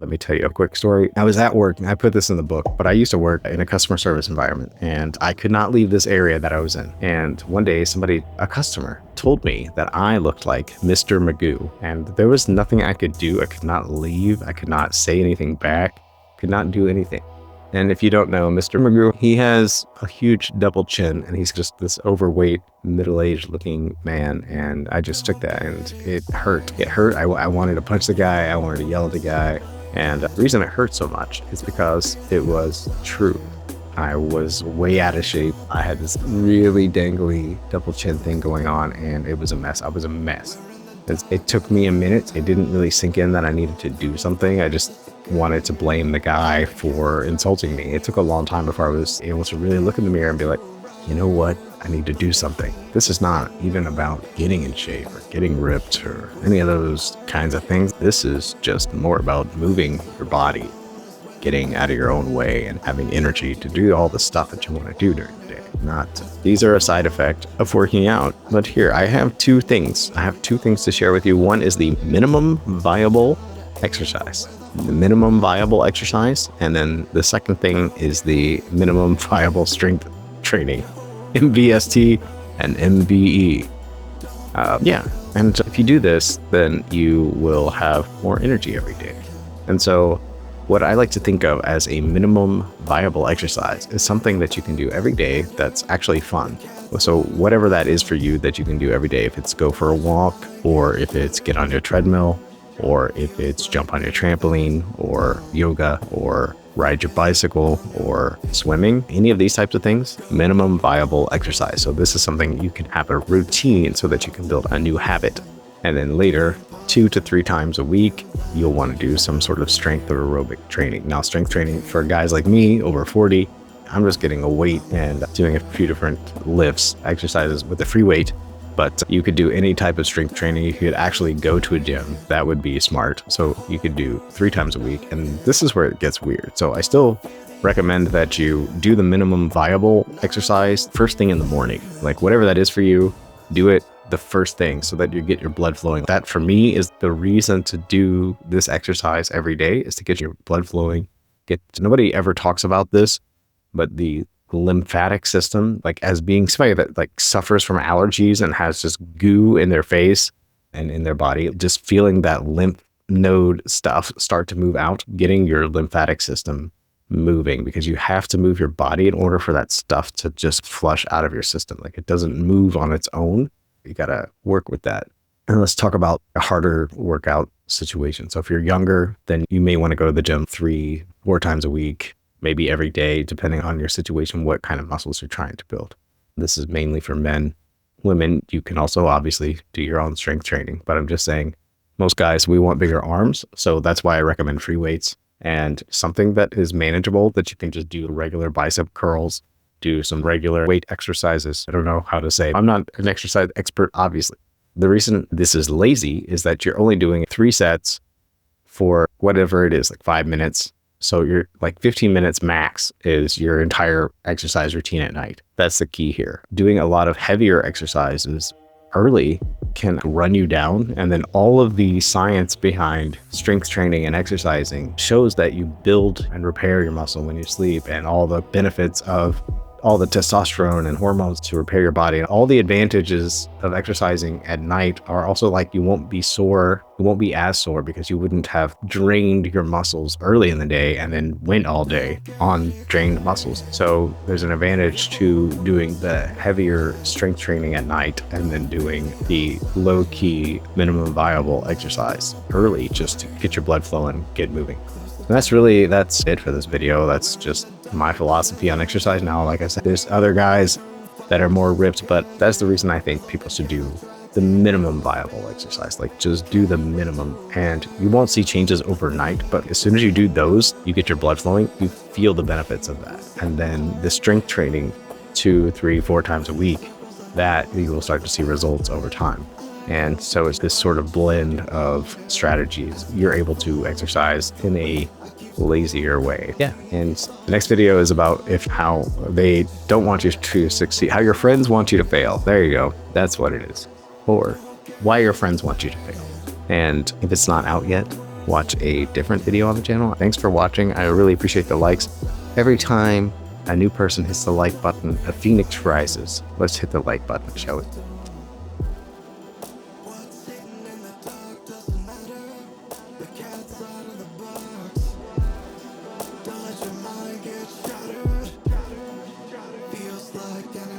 Let me tell you a quick story. I was at work, and I put this in the book, but I used to work in a customer service environment, and I could not leave this area that I was in. And one day a customer told me that I looked like Mr. Magoo, and there was nothing I could do. I could not leave. I could not say anything back, could not do anything. And if you don't know, Mr. Magoo, he has a huge double chin, and he's just this overweight, middle-aged looking man. And I just took that, and it hurt. It hurt. I wanted to punch the guy. I wanted to yell at the guy. And the reason it hurt so much is because it was true. I was way out of shape. I had this really dangly double chin thing going on, and it was a mess. I was a mess. It took me a minute. It didn't really sink in that I needed to do something. I just wanted to blame the guy for insulting me. It took a long time before I was able to really look in the mirror and be like, you know what? I need to do something. This is not even about getting in shape or getting ripped or any of those kinds of things. This is just more about moving your body, getting out of your own way, and having energy to do all the stuff that you want to do during the day. These are a side effect of working out. But here, I have two things. I have two things to share with you. One is the minimum viable exercise. The minimum viable exercise. And then the second thing is the minimum viable strength training. MVST and MVE. And if you do this, then you will have more energy every day. And so what I like to think of as a minimum viable exercise is something that you can do every day that's actually fun. So whatever that is for you that you can do every day, if it's go for a walk, or if it's get on your treadmill, or if it's jump on your trampoline, or yoga, or ride your bicycle, or swimming, any of these types of things, minimum viable exercise. So this is something you can have a routine so that you can build a new habit. And then later, 2 to 3 times a week, you'll want to do some sort of strength or aerobic training. Now, strength training for guys like me over 40, I'm just getting a weight and doing a few different lifts, exercises with a free weight. But you could do any type of strength training. You could actually go to a gym. That would be smart. So you could do 3 times a week. And this is where it gets weird. So I still recommend that you do the minimum viable exercise first thing in the morning. Like whatever that is for you, do it the first thing so that you get your blood flowing. That for me is the reason to do this exercise every day, is to get your blood flowing. Nobody ever talks about this, but the lymphatic system, like as being somebody that like suffers from allergies and has just goo in their face and in their body, just feeling that lymph node stuff start to move out, getting your lymphatic system moving, because you have to move your body in order for that stuff to just flush out of your system. Like it doesn't move on its own. You got to work with that. And let's talk about a harder workout situation. So if you're younger, then you may want to go to the gym 3-4 times a week, maybe every day, depending on your situation, what kind of muscles you're trying to build. This is mainly for men. Women, you can also obviously do your own strength training, but I'm just saying most guys, we want bigger arms. So that's why I recommend free weights and something that is manageable, that you can just do regular bicep curls, do some regular weight exercises. I don't know how to say. I'm not an exercise expert, obviously. The reason this is lazy is that you're only doing 3 sets for whatever it is, like 5 minutes. So you're like 15 minutes max is your entire exercise routine at night. That's the key here. Doing a lot of heavier exercises early can run you down. And then all of the science behind strength training and exercising shows that you build and repair your muscle when you sleep, and all the benefits of all the testosterone and hormones to repair your body. And all the advantages of exercising at night are also like you won't be sore. You won't be as sore because you wouldn't have drained your muscles early in the day and then went all day on drained muscles. So there's an advantage to doing the heavier strength training at night and then doing the low-key minimum viable exercise early, just to get your blood flowing, get moving. And that's it for this video. That's just my philosophy on exercise. Now, like I said, there's other guys that are more ripped, but that's the reason I think people should do the minimum viable exercise. Like just do the minimum, and you won't see changes overnight, but as soon as you do those, you get your blood flowing, you feel the benefits of that. And then the strength training 2, 3, 4 times a week, that you will start to see results over time. And so it's this sort of blend of strategies. You're able to exercise in a lazier way. Yeah. And the next video is about how they don't want you to succeed, how your friends want you to fail. There you go. That's what it is. Or why your friends want you to fail. And if it's not out yet, watch a different video on the channel. Thanks for watching. I really appreciate the likes. Every time a new person hits the like button, a phoenix rises. Let's hit the like button, shall we? Feels like an